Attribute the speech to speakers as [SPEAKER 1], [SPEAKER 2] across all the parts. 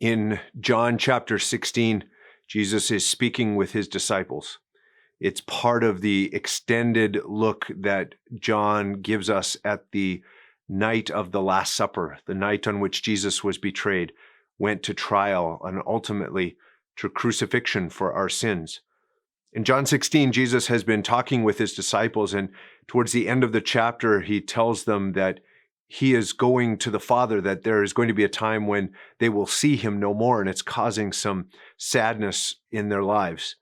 [SPEAKER 1] In John chapter 16, Jesus is speaking with his disciples. It's part of the extended look that John gives us at the night of the Last Supper, the night on which Jesus was betrayed, went to trial, and ultimately to crucifixion for our sins. In John 16, Jesus has been talking with his disciples, and towards the end of the chapter, he tells them that he is going to the Father, that there is going to be a time when they will see him no more, and it's causing some sadness in their lives.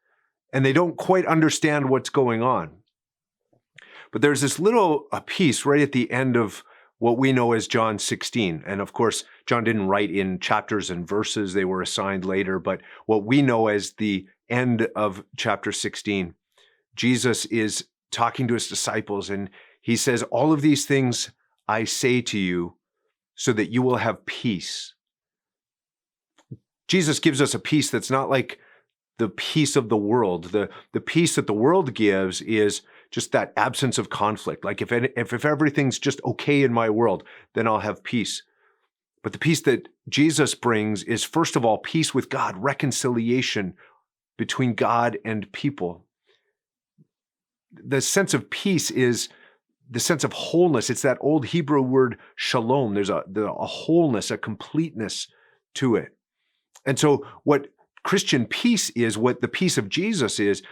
[SPEAKER 1] And they don't quite understand what's going on. But there's this little piece right at the end of what we know as John 16. And of course, John didn't write in chapters and verses, they were assigned later. But what we know as the end of chapter 16, Jesus is talking to his disciples, and he says, all of these things I say to you so that you will have peace. Jesus gives us a peace that's not like the peace of the world. The peace that the world gives is just that absence of conflict. Like if everything's just okay in my world, then I'll have peace. But the peace that Jesus brings is, first of all, peace with God, reconciliation between God and people. The sense of peace is the sense of wholeness. It's that old Hebrew word shalom. There's a wholeness, a completeness to it. And so what Christian peace is, what the peace of Jesus is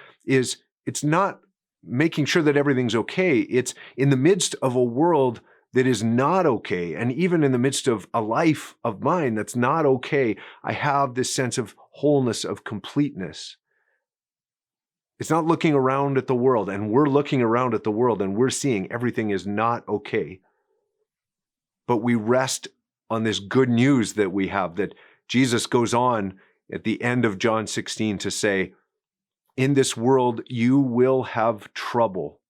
[SPEAKER 1] it's not making sure that everything's okay. It's in the midst of a world that is not okay. And even in the midst of a life of mine that's not okay, I have this sense of wholeness, of completeness. It's not looking around at the world, and we're looking around at the world and we're seeing everything is not okay. But we rest on this good news that we have, that Jesus goes on at the end of John 16 to say, in this world you will have trouble,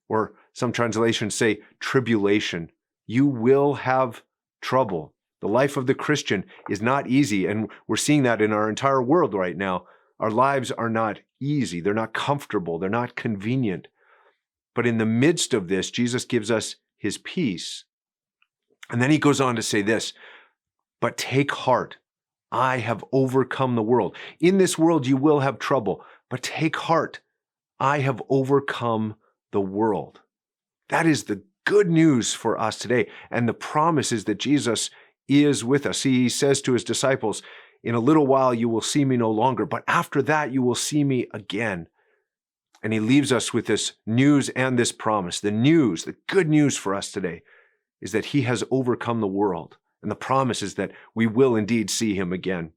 [SPEAKER 1] or some translations say tribulation. You will have trouble. The life of the Christian is not easy, and we're seeing that in our entire world right now. Our lives are not easy. They're not comfortable. They're not convenient. But in the midst of this, Jesus gives us his peace. And then he goes on to say this, but take heart. I have overcome the world. In this world, you will have trouble, but take heart. I have overcome the world. That is the good news for us today. And the promise is that Jesus is with us. He says to his disciples, in a little while, you will see me no longer, but after that, you will see me again. And he leaves us with this news and this promise. The news, the good news for us today is that he has overcome the world. And the promise is that we will indeed see him again.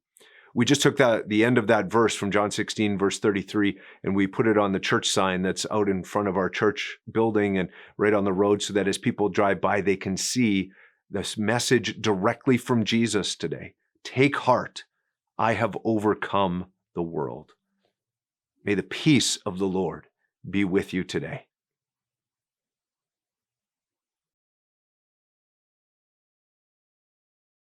[SPEAKER 1] We just took the end of that verse from John 16, verse 33, and we put it on the church sign that's out in front of our church building and right on the road, so that as people drive by, they can see this message directly from Jesus today. Take heart. I have overcome the world. May the peace of the Lord be with you today.